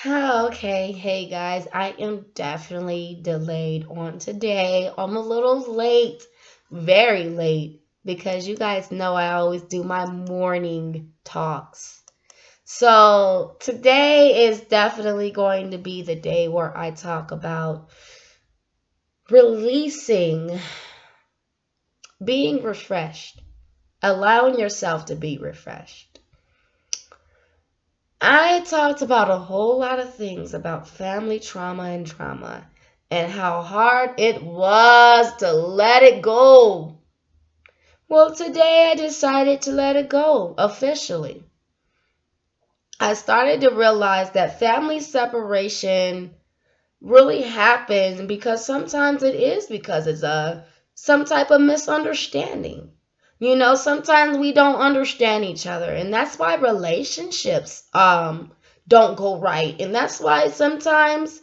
Okay, hey guys, I am definitely delayed on today. I'm a little late, very late, because you guys know I always do my morning talks. So today is definitely going to be the day where I talk about releasing, being refreshed, allowing yourself to be refreshed. I talked about a whole lot of things about family trauma and drama and how hard it was to let it go. Well, today I decided to let it go officially. I started to realize that family separation really happens because sometimes it is because it's some type of misunderstanding. Sometimes we don't understand each other, and that's why relationships don't go right. And that's why sometimes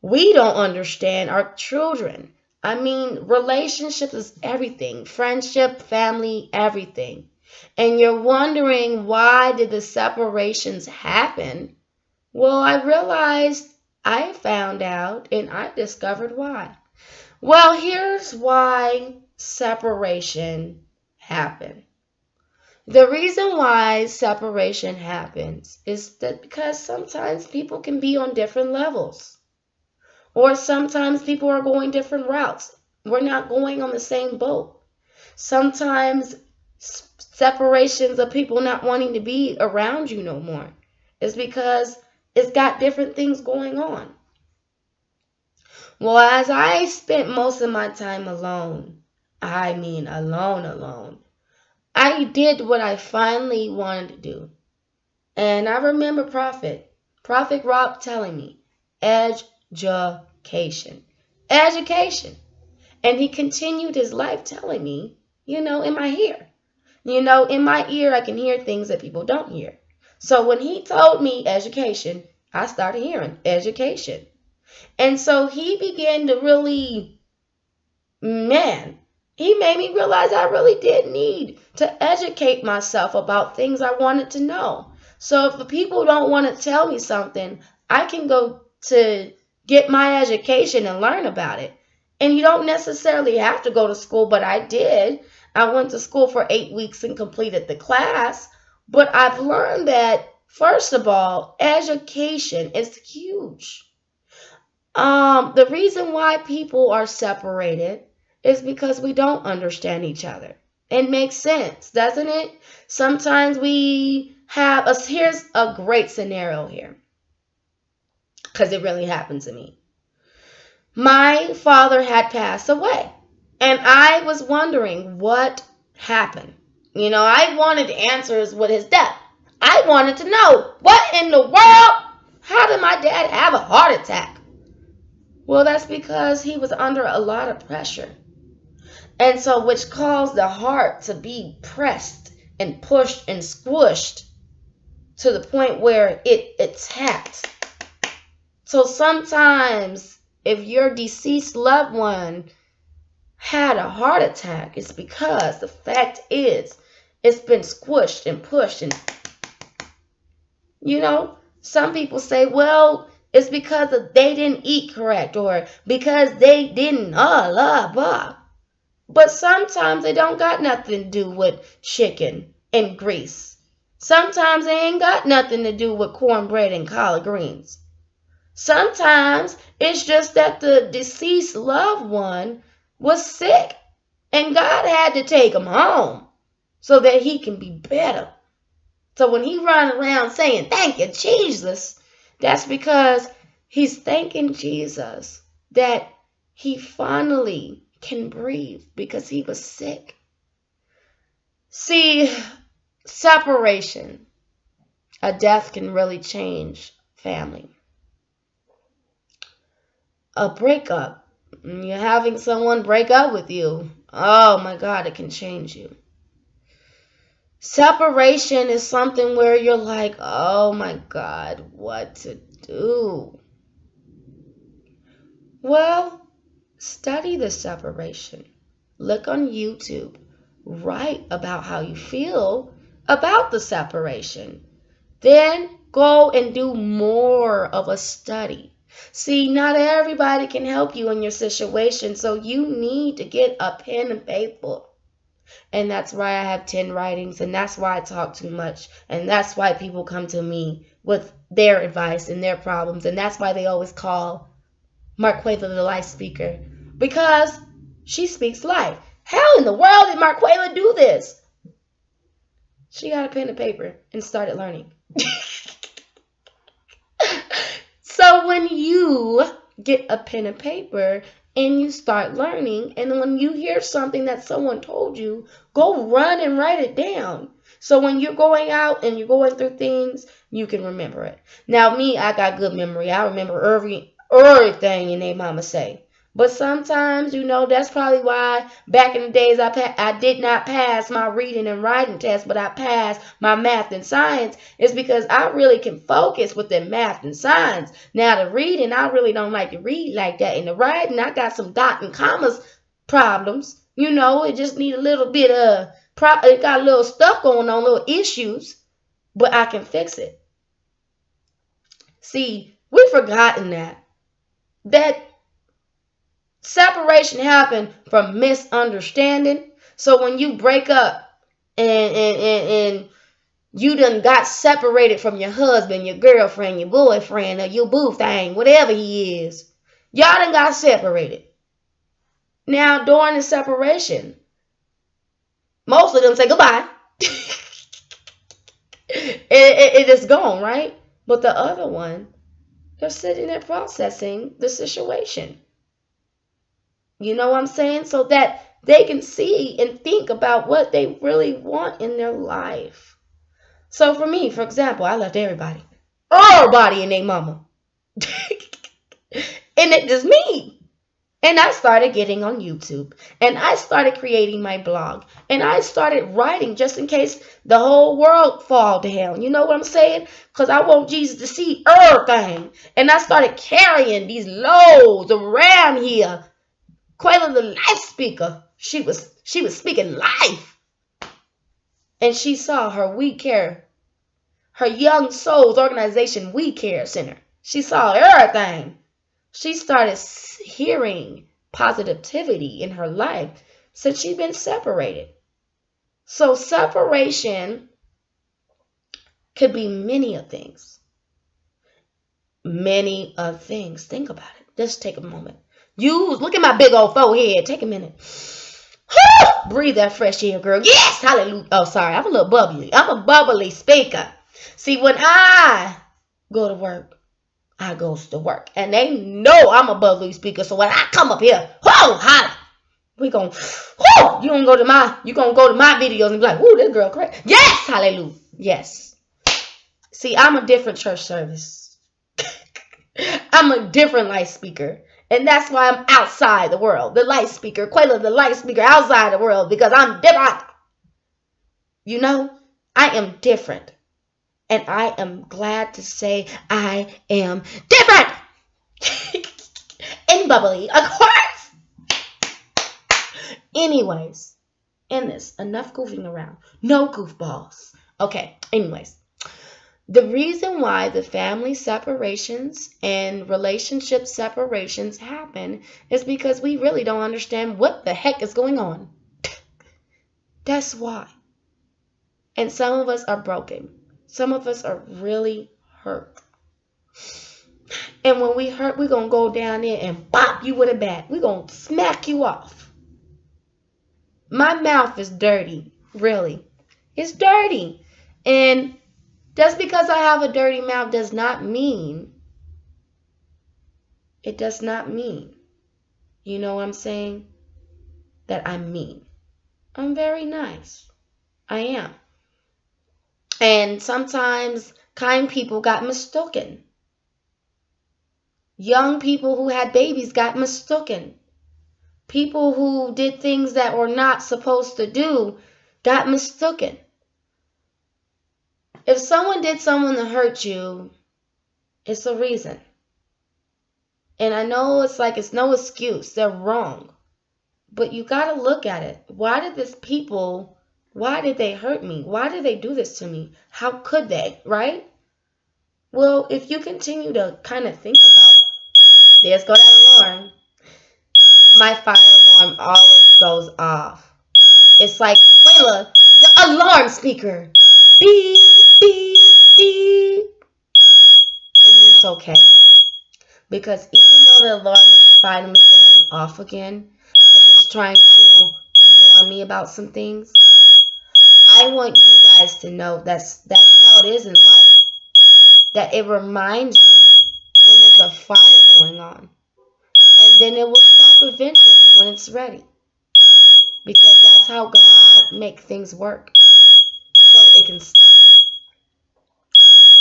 we don't understand our children. I mean, relationships is everything. Friendship, family, everything. And you're wondering why did the separations happen? Well, I realized I found out and I discovered why. Well, here's why separation happened. The reason why separation happens is that because sometimes people can be on different levels, or sometimes people are going different routes. We're not going on the same boat. Sometimes separations of people not wanting to be around you no more is because it's got different things going on. Well, as I spent most of my time alone, I mean alone, I did what I finally wanted to do. And I remember Prophet Rob telling me, education, education. And he continued his life telling me, in my ear. In my ear, I can hear things that people don't hear. So when he told me education, I started hearing education. And so he began to really, man, he made me realize I really did need to educate myself about things I wanted to know. So if the people don't want to tell me something, I can go to get my education and learn about it. And you don't necessarily have to go to school, but I did. I went to school for 8 weeks and completed the class. But I've learned that, first of all, education is huge. The reason why people are separated is because we don't understand each other. It makes sense, doesn't it? Sometimes we have a, here's a great scenario here because it really happened to me. My father had passed away, and I was wondering what happened. I wanted answers with his death. I wanted to know what in the world? How did my dad have a heart attack? Well, that's because he was under a lot of pressure. And so, which caused the heart to be pressed and pushed and squished to the point where it attacked. So sometimes, if your deceased loved one had a heart attack, it's because the fact is it's been squished and pushed. And, some people say, well, it's because they didn't eat correct or because they didn't, blah. But sometimes they don't got nothing to do with chicken and grease. Sometimes they ain't got nothing to do with cornbread and collard greens. Sometimes it's just that the deceased loved one was sick and God had to take him home so that he can be better. So when he run around saying, thank you, Jesus, that's because he's thanking Jesus that he finally can breathe because he was sick. See, separation, a death can really change family. A breakup, you're having someone break up with you. Oh my God, it can change you. Separation is something where you're like, oh my God, what to do? Well, study the separation. Look on YouTube. Write about how you feel about the separation. Then go and do more of a study. See, not everybody can help you in your situation, so you need to get a pen and paper. And that's why I have 10 writings, and that's why I talk too much, and that's why people come to me with their advice and their problems, and that's why they always call Marquela the life speaker, because she speaks life. How in the world did Marquela do this? She got a pen and paper and started learning. So when you get a pen and paper and you start learning, and when you hear something that someone told you, go run and write it down. So when you're going out and you're going through things, you can remember it. Now me, I got good memory. I remember everything and they mama say. But sometimes, that's probably why back in the days I did not pass my reading and writing test, but I passed my math and science. It's because I really can focus with the math and science. Now the reading, I really don't like to read like that. In the writing, I got some dot and commas problems. It just need a little bit of, it got a little stuff going on, little issues, but I can fix it. See, we've forgotten that separation happened from misunderstanding. So when you break up and you done got separated from your husband, your girlfriend, your boyfriend, or your boo thing, whatever he is, y'all done got separated. Now, during the separation, most of them say goodbye. It is gone, right? But the other one, they're sitting there processing the situation. You know what I'm saying? So that they can see and think about what they really want in their life. So for me, for example, I left everybody and their mama. And it is me. And I started getting on YouTube. And I started creating my blog. And I started writing just in case the whole world fall down. You know what I'm saying? Because I want Jesus to see everything. And I started carrying these loads around here. Quayla the life speaker, she was speaking life. And she saw her We Care, her Young Souls organization We Care Center. She saw everything. She started hearing positivity in her life since she'd been separated. So separation could be many of things. Many of things. Think about it. Just take a moment. Look at my big old forehead. Take a minute. Breathe that fresh air, girl. Yes, hallelujah. Oh, sorry. I'm a little bubbly. I'm a bubbly speaker. See, when I go to work, I goes to work. And they know I'm a bubbly speaker. So when I come up here, holla. You gonna go to my videos and be like, this girl crazy. Yes, hallelujah. Yes. See, I'm a different church service. I'm a different life speaker. And that's why I'm outside the world. The light speaker, Quayla, the light speaker outside the world, because I'm different. I am different. And I am glad to say I am different. And bubbly, of course. Anyways, in this, enough goofing around. No goofballs. Okay, anyways. The reason why the family separations and relationship separations happen is because we really don't understand what the heck is going on. That's why. And some of us are broken. Some of us are really hurt. And when we hurt, we're going to go down there and bop you with a bat. We're going to smack you off. My mouth is dirty, really. It's dirty. And just because I have a dirty mouth does not mean, you know what I'm saying, that I'm mean. I'm very nice. I am. And sometimes kind people got mistaken. Young people who had babies got mistaken. People who did things that were not supposed to do got mistaken. If someone did something to hurt you, it's a reason. And I know it's no excuse. They're wrong. But you got to look at it. Why did they hurt me? Why did they do this to me? How could they, right? Well, if you continue to kind of think about, there's go that alarm. My fire alarm always goes off. It's like, Quayla, the alarm speaker. Beep, beep, beep. And it's okay. Because even though the alarm is finally going off again, because it's trying to warn me about some things, I want you guys to know that's how it is in life. That it reminds you when there's a fire going on. And then it will stop eventually when it's ready. Because that's how God makes things work. So it can stop.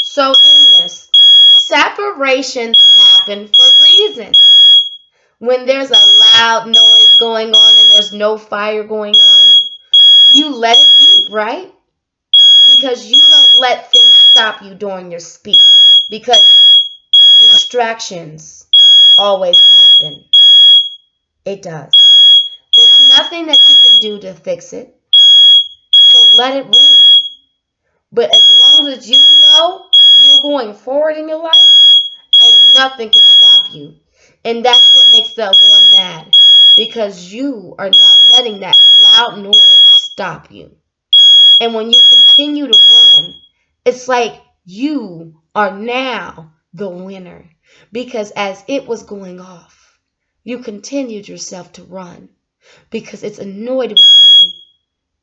So in this, separations happen for reasons. When there's a loud noise going on and there's no fire going on, you let it beep, right? Because you don't let things stop you during your speech. Because distractions always happen. It does. There's nothing that you can do to fix it. So let it ring. But as long as you know you're going forward in your life, ain't nothing can stop you. And that's what makes the alarm mad. Because you are not letting that loud noise stop you. And when you continue to run, it's like you are now the winner. Because as it was going off, you continued yourself to run. Because it's annoyed with you,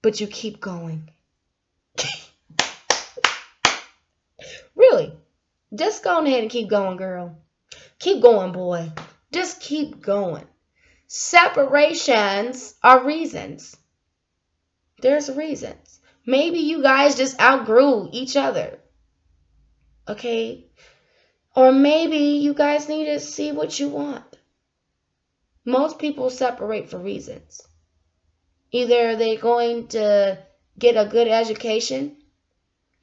but you keep going. Really, just go ahead and keep going, girl. Keep going, boy. Just keep going. Separations are reasons. There's reasons. Maybe you guys just outgrew each other. Okay? Or maybe you guys need to see what you want. Most people separate for reasons. Either they're going to get a good education,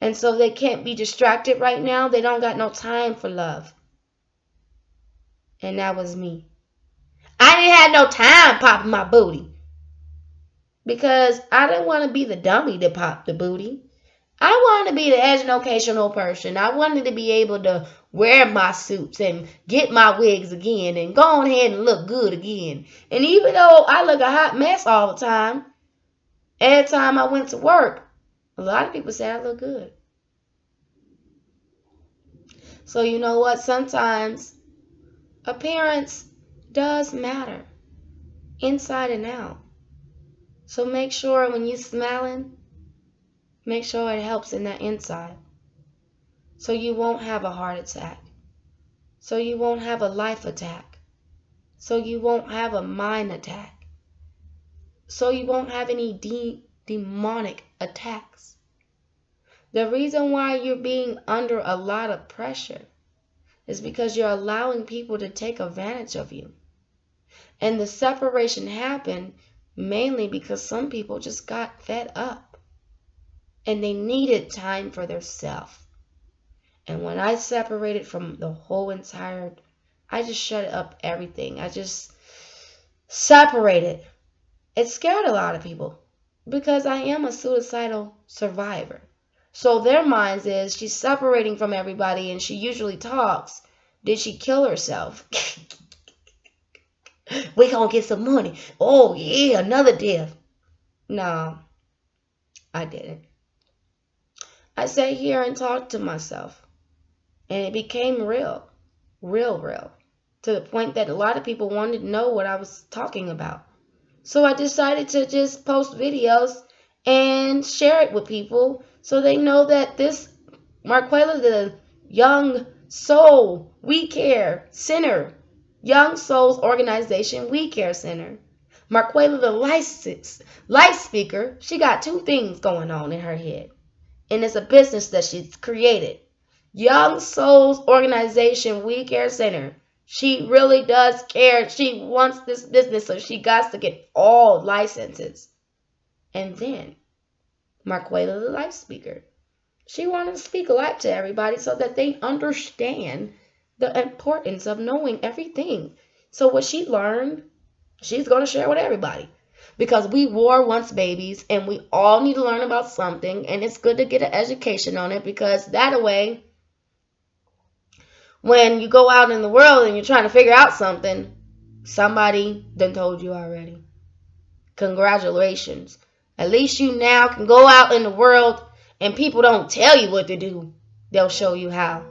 and so they can't be distracted right now. They don't got no time for love. And that was me. I didn't have no time popping my booty. Because I didn't want to be the dummy that popped the booty. I wanted to be the educational person. I wanted to be able to wear my suits and get my wigs again and go ahead and look good again. And even though I look a hot mess all the time, every time I went to work, a lot of people say I look good. So you know what? Sometimes appearance does matter, inside and out. So make sure when you're smiling, make sure it helps in that inside. So you won't have a heart attack. So you won't have a life attack. So you won't have a mind attack. So you won't have any demonic attacks. The reason why you're being under a lot of pressure is because you're allowing people to take advantage of you. And the separation happened mainly because some people just got fed up. And they needed time for themselves. And when I separated from the whole entire, I just shut up everything. I just separated. It scared a lot of people because I am a suicidal survivor. So their minds is she's separating from everybody and she usually talks. Did she kill herself? We gonna get some money. Oh yeah, another death. No, I didn't. I sat here and talked to myself. And it became real, to the point that a lot of people wanted to know what I was talking about. So I decided to just post videos and share it with people so they know that this Marquela, the Young Soul We Care Center, Young Souls Organization We Care Center, Marquela, the life speaker, she got two things going on in her head. And it's a business that she's created. Young Souls Organization We Care Center. She really does care. She wants this business, so she got to get all licenses. And then, Marquela, the life speaker. She wanted to speak life to everybody so that they understand the importance of knowing everything. So what she learned, she's going to share with everybody. Because we were once babies, and we all need to learn about something, and it's good to get an education on it, because that way When you go out in the world and you're trying to figure out something, somebody done told you already. Congratulations. At least you now can go out in the world and people don't tell you what to do. They'll show you how.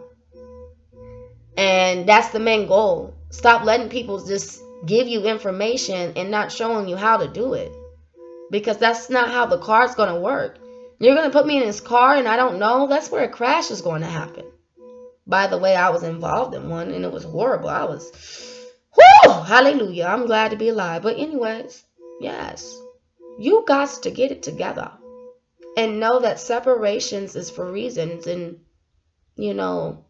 And that's the main goal. Stop letting people just give you information and not showing you how to do it. Because that's not how the car's going to work. You're going to put me in this car and I don't know. That's where a crash is going to happen. By the way, I was involved in one and it was horrible. I was, whoo, hallelujah. I'm glad to be alive. But anyways, yes, you got to get it together and know that separations is for reasons. And, you know,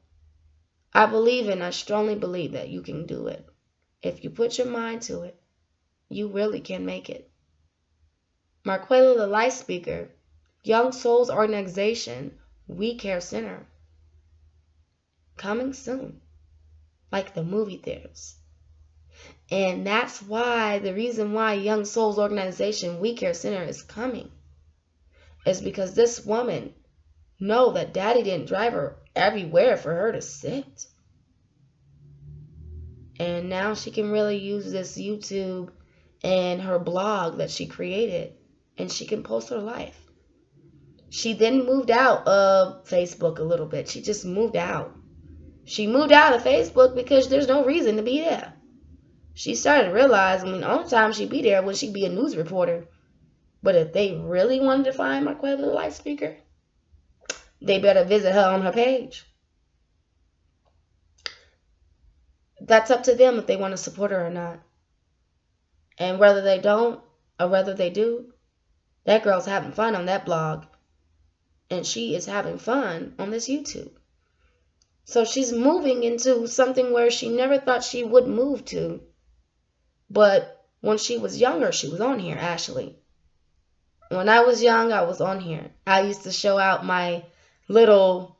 I strongly believe that you can do it. If you put your mind to it, you really can make it. Marquella the Light Speaker, Young Souls Organization, We Care Center. Coming soon, like the movie theaters. And that's why, the reason why Young Souls Organization, We Care Center is coming is because this woman know that daddy didn't drive her everywhere for her to sit. And now she can really use this YouTube and her blog that she created, and she can post her life. She then moved out of Facebook a little bit. She just moved out. She moved out of Facebook because there's no reason to be there. She started to realize, the only time she'd be there was she'd be a news reporter. But if they really wanted to find Marquella the Light Speaker, they better visit her on her page. That's up to them if they want to support her or not. And whether they don't or whether they do, that girl's having fun on that blog. And she is having fun on this YouTube. So she's moving into something where she never thought she would move to. But when she was younger, she was on here, actually. When I was young, I was on here. I used to show out my little,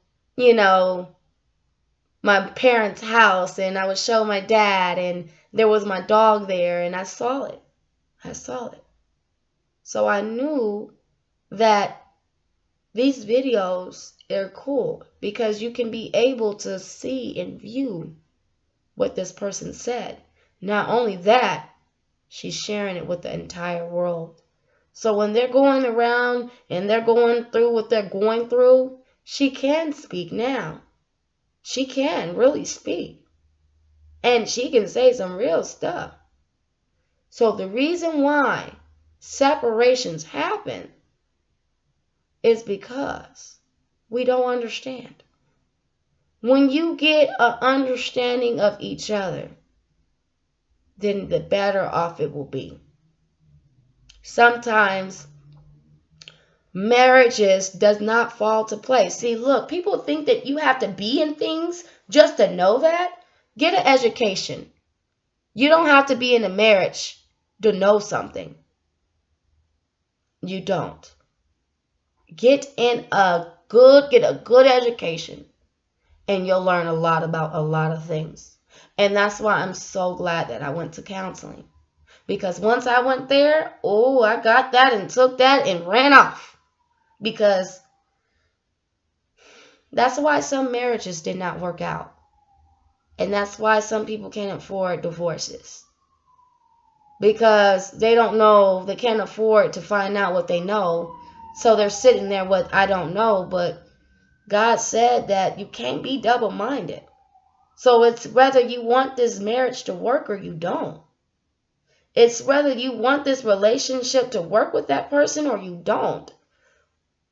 my parents' house, and I would show my dad, and there was my dog there, and I saw it. So I knew that these videos are cool because you can be able to see and view what this person said. Not only that, she's sharing it with the entire world. So when they're going around and they're going through what they're going through, she can speak now. She can really speak. And she can say some real stuff. So the reason why separations happen is because we don't understand. When you get an understanding of each other, then the better off it will be. Sometimes marriages does not fall to place. See, look, people think that you have to be in things just to know that. Get an education. You don't have to be in a marriage to know something. You don't. Get a good education, and you'll learn a lot about a lot of things. And that's why I'm so glad that I went to counseling. Because once I went there, I got that and took that and ran off. Because that's why some marriages did not work out. And that's why some people can't afford divorces. Because they don't know, they can't afford to find out what they know. So they're sitting there with, I don't know, but God said that you can't be double-minded. So it's whether you want this marriage to work or you don't. It's whether you want this relationship to work with that person or you don't.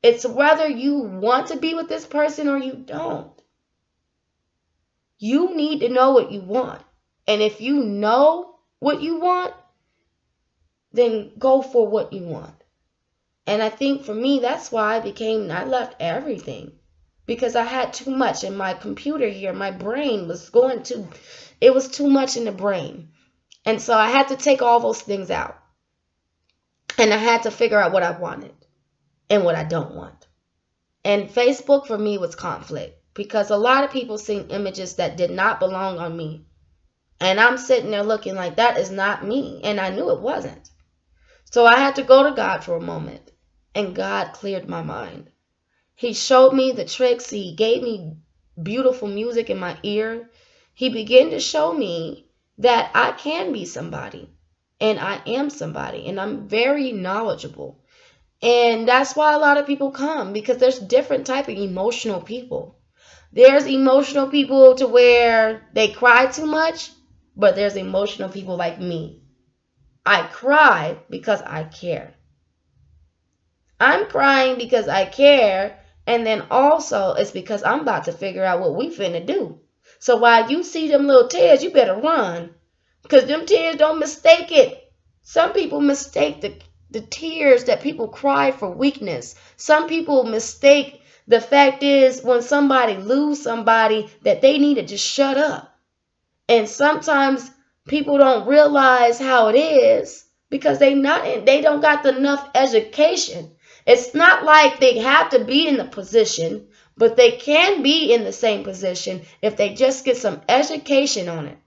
It's whether you want to be with this person or you don't. You need to know what you want. And if you know what you want, then go for what you want. And I think for me, that's why I left everything. Because I had too much in my computer here. My brain was it was too much in the brain. And so I had to take all those things out. And I had to figure out what I wanted and what I don't want. And Facebook for me was conflict. Because a lot of people seen images that did not belong on me. And I'm sitting there looking like that is not me. And I knew it wasn't. So I had to go to God for a moment. And God cleared my mind. He showed me the tricks. He gave me beautiful music in my ear, he began to show me that I can be somebody, and I am somebody, and I'm very knowledgeable. And that's why a lot of people come, because there's different type of emotional people. There's emotional people to where they cry too much, but there's emotional people like me. I cry because I care. I'm crying because I care, and then also it's because I'm about to figure out what we finna do. So while you see them little tears, you better run, because them tears don't mistake it. Some people mistake the tears that people cry for weakness. Some people mistake the fact is when somebody lose somebody that they need to just shut up. And sometimes people don't realize how it is because they don't got enough education. It's not like they have to be in the position, but they can be in the same position if they just get some education on it.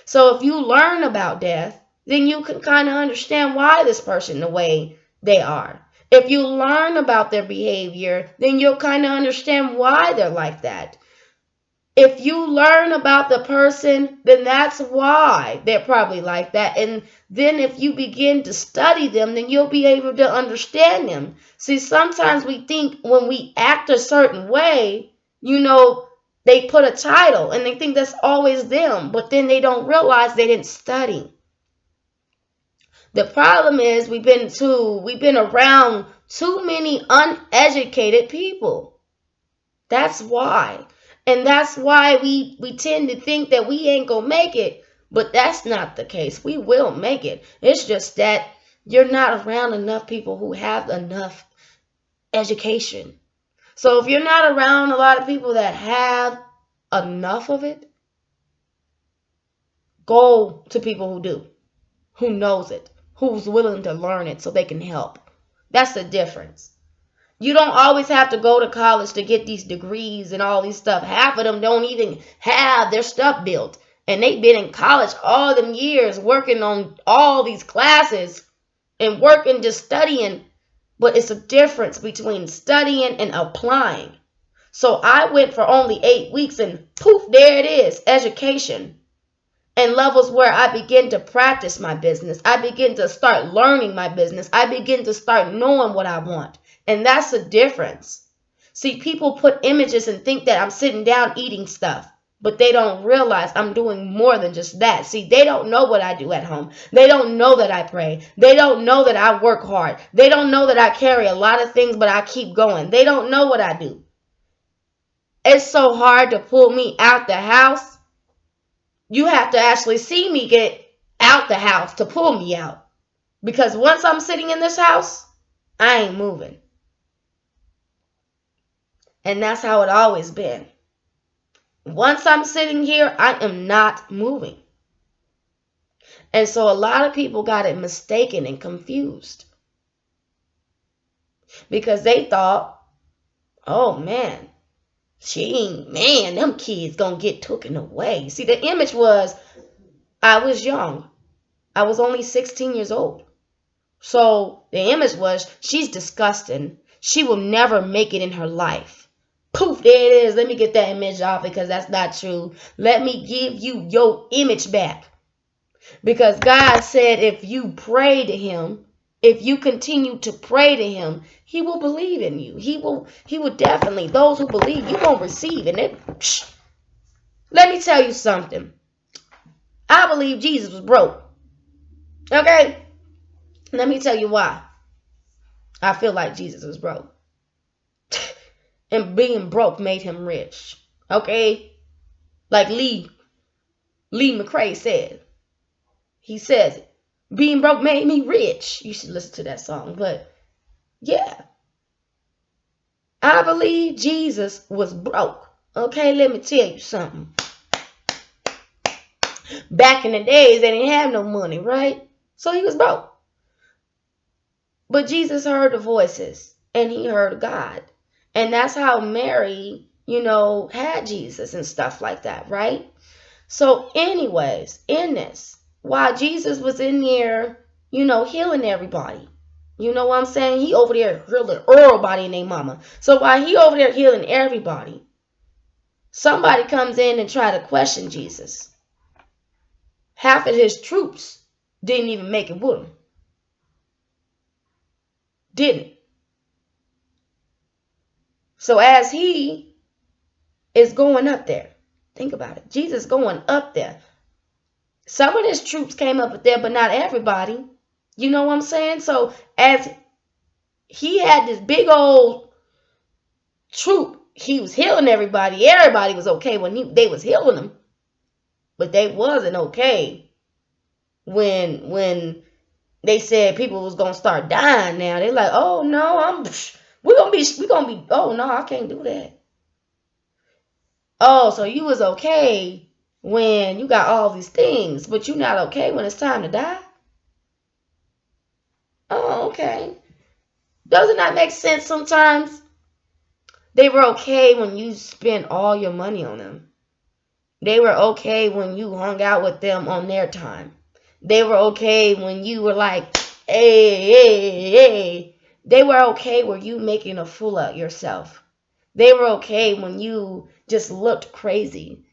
So if you learn about death, then you can kind of understand why this person the way they are. If you learn about their behavior, then you'll kind of understand why they're like that. If you learn about the person, then that's why they're probably like that. And then if you begin to study them, then you'll be able to understand them. See, sometimes we think when we act a certain way, they put a title and they think that's always them, but then they don't realize they didn't study. The problem is we've been around too many uneducated people. That's why. And that's why we tend to think that we ain't gonna make it, but that's not the case. We will make it. It's just that you're not around enough people who have enough education. So if you're not around a lot of people that have enough of it, go to people who do, who knows it, who's willing to learn it so they can help. That's the difference. You don't always have to go to college to get these degrees and all these stuff. Half of them don't even have their stuff built. And they've been in college all them years working on all these classes and working just studying. But it's a difference between studying and applying. So I went for only 8 weeks and poof, there it is, education. And levels where I begin to practice my business. I begin to start learning my business. I begin to start knowing what I want. And that's the difference. See, people put images and think that I'm sitting down eating stuff, but they don't realize I'm doing more than just that. See, they don't know what I do at home. They don't know that I pray. They don't know that I work hard. They don't know that I carry a lot of things, but I keep going. They don't know what I do. It's so hard to pull me out the house. You have to actually see me get out the house to pull me out. Because once I'm sitting in this house, I ain't moving. And that's how it always been. Once I'm sitting here, I am not moving. And so a lot of people got it mistaken and confused. Because they thought, oh man, them kids gonna get taken away. See, the image was, I was young. I was only 16 years old. So the image was, she's disgusting. She will never make it in her life. Poof, there it is. Let me get that image off because that's not true. Let me give you your image back. Because God said if you pray to him, if you continue to pray to him, he will believe in you. He will definitely, those who believe, you won't receive. Let me tell you something. I believe Jesus was broke. Okay? Let me tell you why. I feel like Jesus was broke. And being broke made him rich. Okay? Like Lee McRae said. He says it. Being broke made me rich. You should listen to that song. But yeah. I believe Jesus was broke. Okay, let me tell you something. Back in the days, they didn't have no money, right? So he was broke. But Jesus heard the voices. And he heard God. And that's how Mary, had Jesus and stuff like that, right? So anyways, in this, while Jesus was in there, healing everybody. You know what I'm saying? He over there healing everybody and their mama. So while he over there healing everybody, Somebody comes in and try to question Jesus. Half of his troops didn't even make it with him. Didn't. So as he is going up there, think about it. Jesus going up there. Some of his troops came up there, but not everybody. You know what I'm saying? So as he had this big old troop, he was healing everybody. Everybody was okay when they was healing them. But they wasn't okay when they said people was gonna start dying now. They're like, oh no, we're gonna be, oh no, I can't do that. Oh, so you was okay when you got all these things, but you're not okay when it's time to die? Oh, okay. Doesn't that make sense sometimes? They were okay when you spent all your money on them. They were okay when you hung out with them on their time. They were okay when you were like, hey. They were okay with you making a fool of yourself. They were okay when you just looked crazy.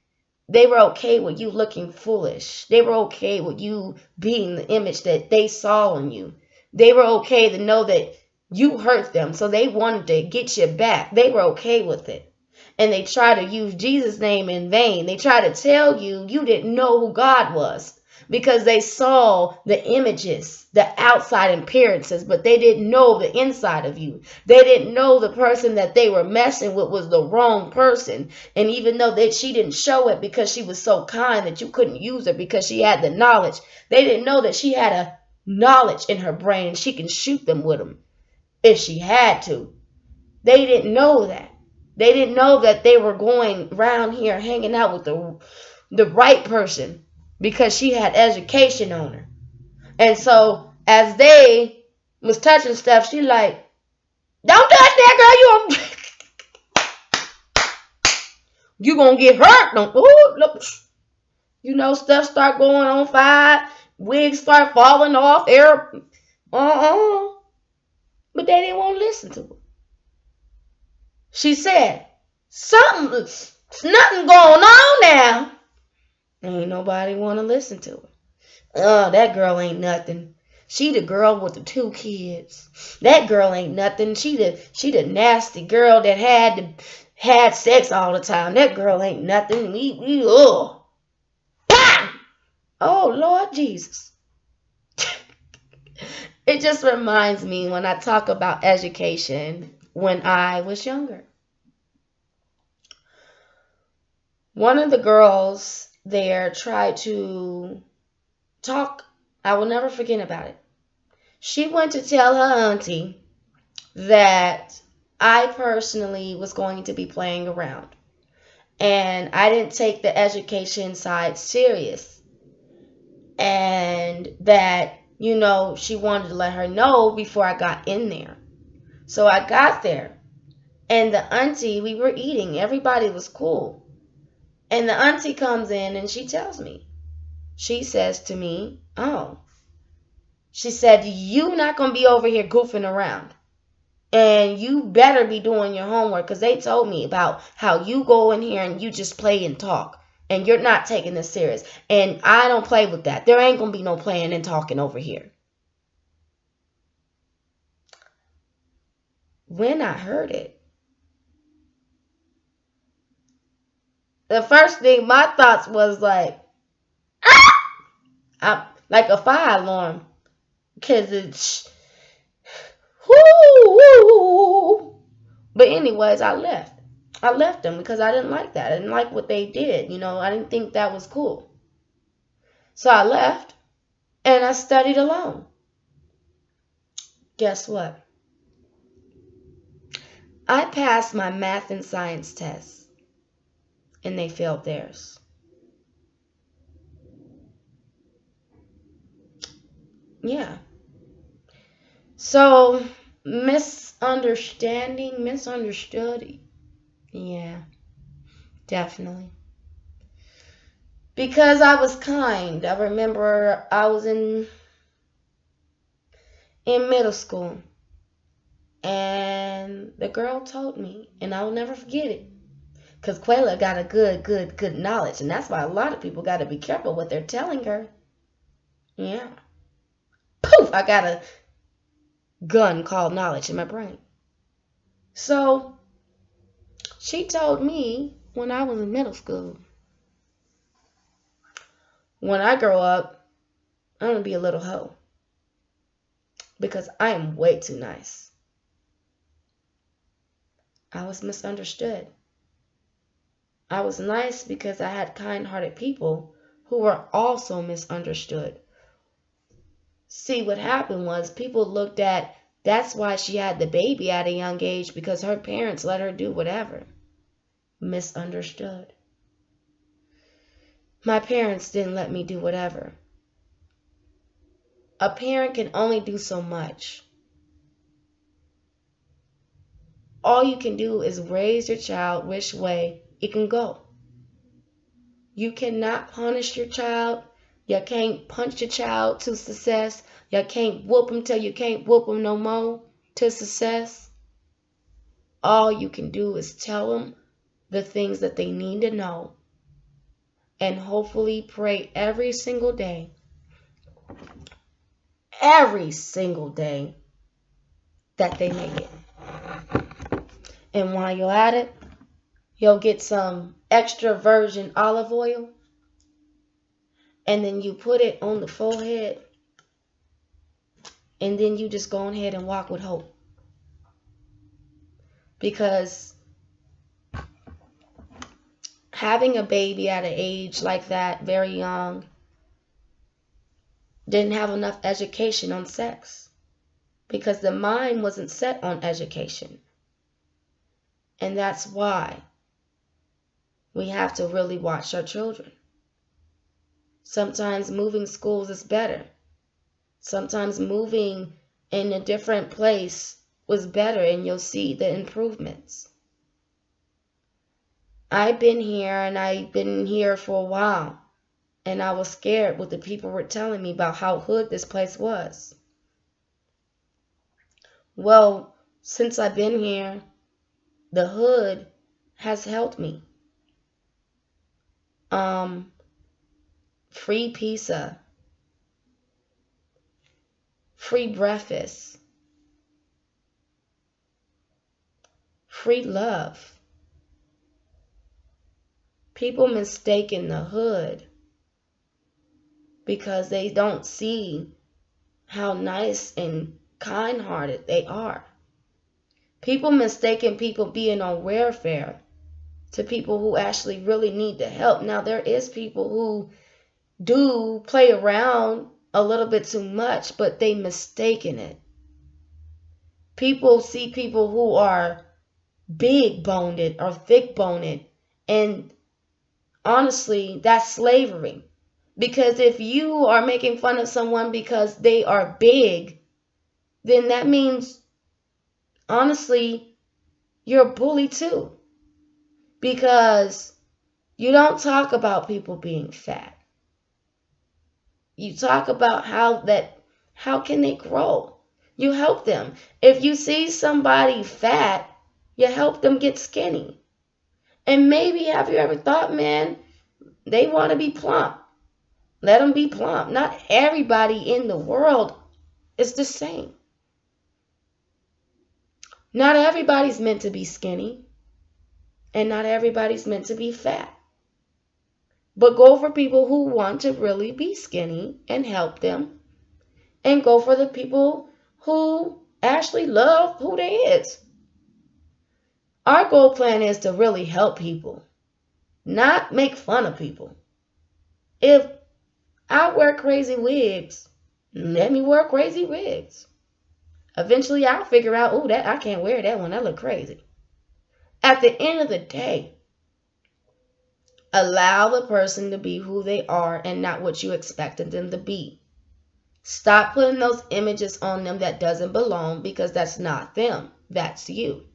They were okay with you looking foolish. They were okay with you being the image that they saw in you. They were okay to know that you hurt them, so they wanted to get you back. They were okay with it. And they tried to use Jesus' name in vain. They tried to tell you you didn't know who God was because they saw the images, the outside appearances, but they didn't know the inside of you. They didn't know the person that they were messing with was the wrong person. And even though she didn't show it because she was so kind that you couldn't use her because she had the knowledge, they didn't know that she had a knowledge in her brain and she can shoot them with them if she had to. They didn't know that. They didn't know that they were going around here hanging out with the right person because she had education on her. And so as they was touching stuff, she like, don't touch that, girl. You gonna get hurt. Don't, look. You know, stuff start going on fire. Wigs start falling off. Air. But they didn't want to listen to her. She said, nothing going on now. Ain't nobody want to listen to her. Oh, that girl ain't nothing. She the girl with the 2 kids. That girl ain't nothing. She the nasty girl that had sex all the time. That girl ain't nothing. Oh, Lord Jesus. It just reminds me when I talk about education when I was younger. One of the girls there tried to talk. I will never forget about it. She went to tell her auntie that I personally was going to be playing around. And I didn't take the education side serious. And that, she wanted to let her know before I got in there. So I got there. And the auntie, we were eating. Everybody was cool. And the auntie comes in and she tells me. She says to me, oh. She said, you not going to be over here goofing around. And you better be doing your homework because they told me about how you go in here and you just play and talk. And you're not taking this serious. And I don't play with that. There ain't going to be no playing and talking over here. When I heard it, the first thing my thoughts was like, like a fire alarm. Because it's, whoo. But anyways, I left. I left them because I didn't like that. I didn't like what they did. I didn't think that was cool. So I left and I studied alone. Guess what? I passed my math and science tests and they failed theirs. Yeah. So, misunderstood. Yeah, definitely. Because I was kind. I remember I was in middle school. And the girl told me, and I'll never forget it. Because Quayla got a good knowledge. And that's why a lot of people got to be careful what they're telling her. Yeah. Poof! I got a gun called knowledge in my brain. So she told me when I was in middle school, when I grow up, I'm going to be a little hoe. Because I am way too nice. I was misunderstood. I was nice because I had kind-hearted people who were also misunderstood. See, what happened was people looked at, that's why she had the baby at a young age, because her parents let her do whatever. Misunderstood. My parents didn't let me do whatever. A parent can only do so much. All you can do is raise your child which way it can go. You cannot punish your child. You can't punch your child to success. You can't whoop them till you can't whoop them no more to success. All you can do is tell them the things that they need to know. And hopefully pray every single day. Every single day that they make it. And while you're at it, you'll get some extra virgin olive oil. And then you put it on the forehead. And then you just go ahead and walk with hope. Because having a baby at an age like that, very young, didn't have enough education on sex. Because the mind wasn't set on education. And that's why we have to really watch our children. Sometimes moving schools is better. Sometimes moving in a different place was better, and you'll see the improvements. I've been here, and I've been here for a while, and I was scared what the people were telling me about how hood this place was. Well, since I've been here, the hood has helped me. Free pizza, free breakfast, free love. People mistaken the hood because they don't see how nice and kind-hearted they are. People mistaken people being on welfare to people who actually really need the help. Now, there is people who do play around a little bit too much, but they mistaken it. People see people who are big-boned or thick-boned, and honestly, that's slavery. Because if you are making fun of someone because they are big, then that means, honestly, you're a bully too. Because you don't talk about people being fat. You talk about how can they grow. You help them. If you see somebody fat, you help them get skinny. And maybe, have you ever thought, man, they want to be plump. Let them be plump. Not everybody in the world is the same. Not everybody's meant to be skinny. And not everybody's meant to be fat. But go for people who want to really be skinny and help them. And go for the people who actually love who they is. Our goal plan is to really help people, not make fun of people. If I wear crazy wigs, let me wear crazy wigs. Eventually I'll figure out, oh, that I can't wear that one, that look crazy. At the end of the day, allow the person to be who they are and not what you expected them to be. Stop putting those images on them that doesn't belong, because that's not them. That's you.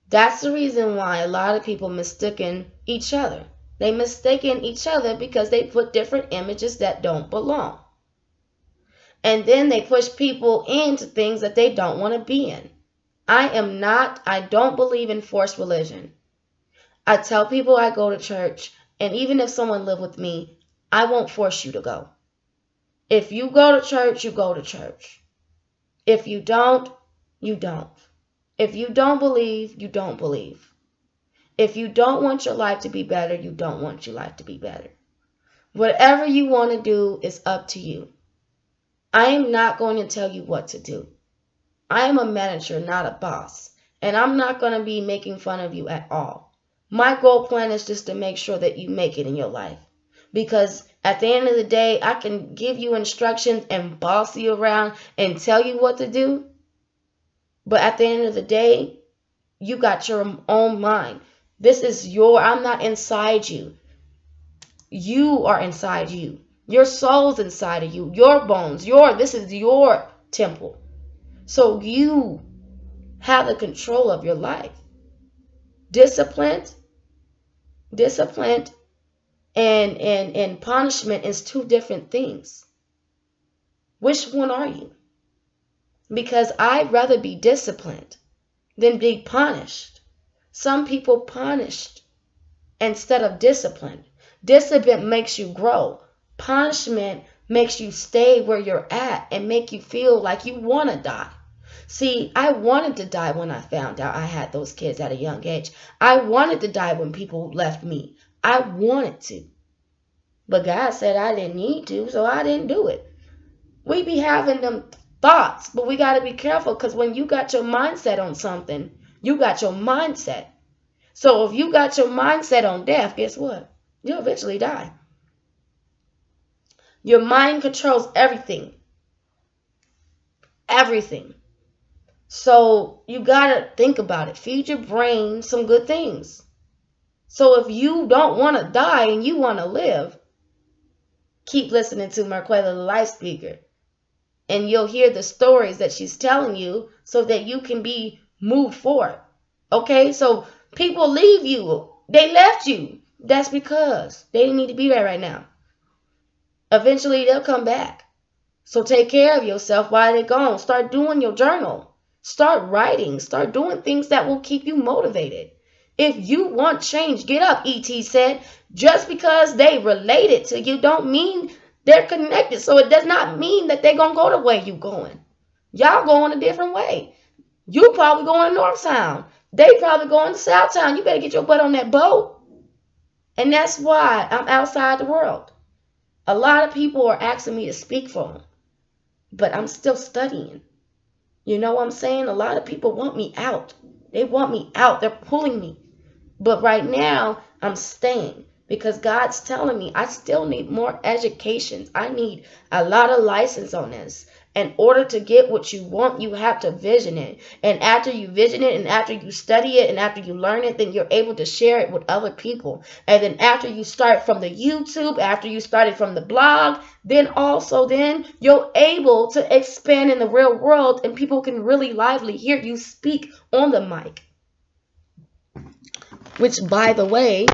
That's the reason why a lot of people mistaken each other. They mistaken each other because they put different images that don't belong. And then they push people into things that they don't want to be in. I don't believe in forced religion. I tell people I go to church, and even if someone live with me, I won't force you to go. If you go to church, you go to church. If you don't, you don't. If you don't believe, you don't believe. If you don't want your life to be better, you don't want your life to be better. Whatever you want to do is up to you. I am not going to tell you what to do. I am a manager, not a boss. And I'm not going to be making fun of you at all. My goal plan is just to make sure that you make it in your life. Because at the end of the day, I can give you instructions and boss you around and tell you what to do. But at the end of the day, you got your own mind. I'm not inside you. You are inside you. Your soul's inside of you. Your bones. This is your temple. So you have the control of your life. Discipline and punishment is two different things. Which one are you? Because I'd rather be disciplined than be punished. Some people punished instead of disciplined. Discipline makes you grow. Punishment makes you stay where you're at and make you feel like you want to die. See, I wanted to die when I found out I had those kids at a young age. I wanted to die when people left me. I wanted to. But God said I didn't need to, so I didn't do it. We be having them thoughts, but we got to be careful, because when you got your mindset on something, you got your mindset. So if you got your mindset on death, guess what? You'll eventually die. Your mind controls everything. Everything. So you got to think about it. Feed your brain some good things. So if you don't want to die and you want to live, keep listening to Marquela, the life speaker. And you'll hear the stories that she's telling you so that you can be moved forward. Okay? So people leave you. They left you. That's because they didn't need to be there right now. Eventually, they'll come back. So take care of yourself while they're gone. Start doing your journal. Start writing. Start doing things that will keep you motivated. If you want change, get up, E.T. said. Just because they related to you don't mean they're connected. So it does not mean that they're going to go the way you're going. Y'all going a different way. You probably going to North Town. They probably going to South Town. You better get your butt on that boat. And that's why I'm outside the world. A lot of people are asking me to speak for them. But I'm still studying. You know what I'm saying? A lot of people want me out. They want me out. They're pulling me. But right now, I'm staying. Because God's telling me I still need more education. I need a lot of license on this. In order to get what you want, you have to vision it. And after you vision it, and after you study it, and after you learn it, then you're able to share it with other people. And then after you start from the YouTube, after you started from the blog, then you're able to expand in the real world, and people can really lively hear you speak on the mic. Which, by the way,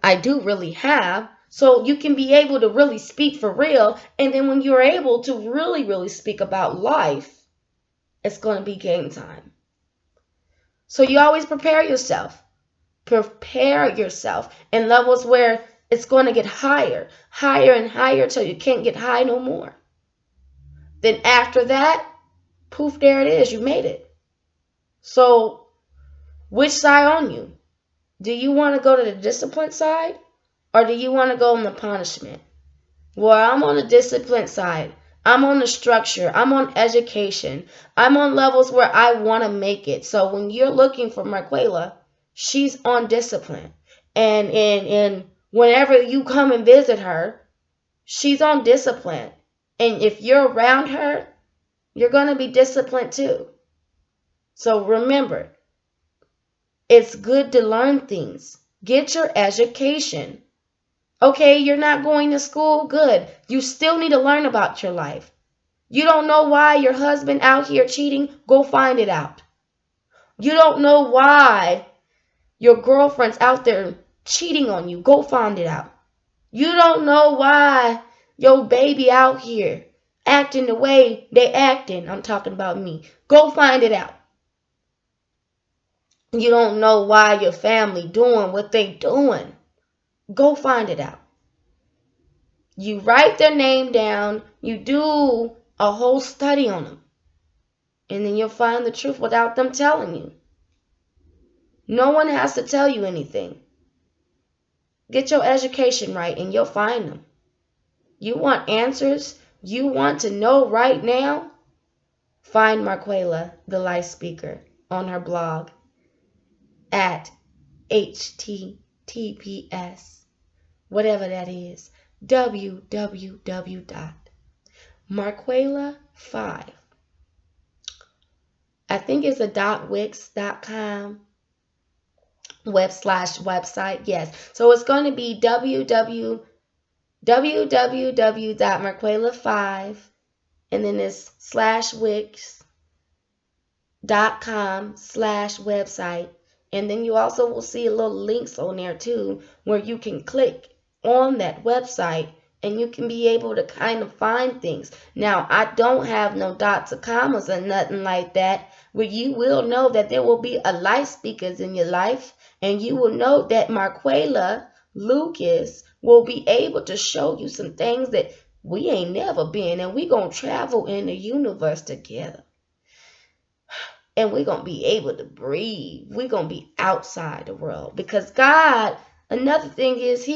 I do really have. So you can be able to really speak for real. And then when you're able to really, really speak about life, it's going to be game time. So you always prepare yourself. Prepare yourself in levels where it's going to get higher, higher and higher till you can't get high no more. Then after that, poof, there it is. You made it. So which side on you? Do you want to go to the discipline side? Or do you want to go on the punishment? Well, I'm on the discipline side. I'm on the structure. I'm on education. I'm on levels where I want to make it. So when you're looking for Marquela, she's on discipline. And whenever you come and visit her, she's on discipline. And if you're around her, you're going to be disciplined too. So remember, it's good to learn things. Get your education. Okay, you're not going to school? Good. You still need to learn about your life. You don't know why your husband out here cheating? Go find it out. You don't know why your girlfriend's out there cheating on you? Go find it out. You don't know why your baby out here acting the way they acting. I'm talking about me. Go find it out. You don't know why your family doing what they doing. Go find it out. You write their name down. You do a whole study on them. And then you'll find the truth without them telling you. No one has to tell you anything. Get your education right and you'll find them. You want answers? You want to know right now? Find Marquela, the Life Speaker, on her blog at https, whatever that is, www.marquela5. I think it's a .wix.com website. Yes. So it's going to be www.marquela5 and then it's /wix.com/website. And then you also will see a little links on there too where you can click on that website and you can be able to kind of find things. Now, I don't have no dots or commas or nothing like that, where you will know that there will be a life speakers in your life, and you will know that Marquela Lucas will be able to show you some things that we ain't never been, and we gonna travel in the universe together. And we're going to be able to breathe. We're going to be outside the world. Because God, another thing is,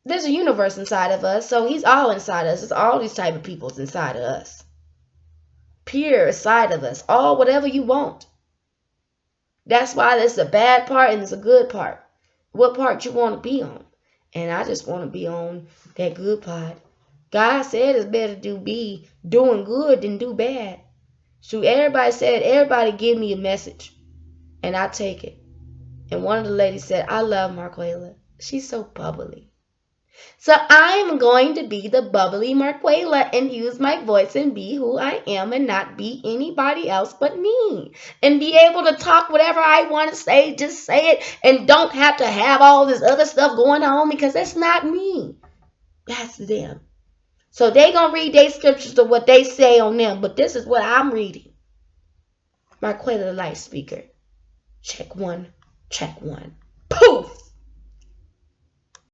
there's a universe inside of us. So he's all inside us. It's all these type of people's inside of us. Pure inside of us. All whatever you want. That's why there's a bad part and there's a good part. What part you want to be on? And I just want to be on that good part. God said it's better to be doing good than do bad. So everybody give me a message, and I take it. And one of the ladies said, I love Marquela. She's so bubbly. So I am going to be the bubbly Marquela and use my voice and be who I am and not be anybody else but me. And be able to talk whatever I want to say, just say it, and don't have to have all this other stuff going on because that's not me. That's them. So they going to read their scriptures of what they say on them. But this is what I'm reading. Marquela the Life Speaker. Check one. Poof.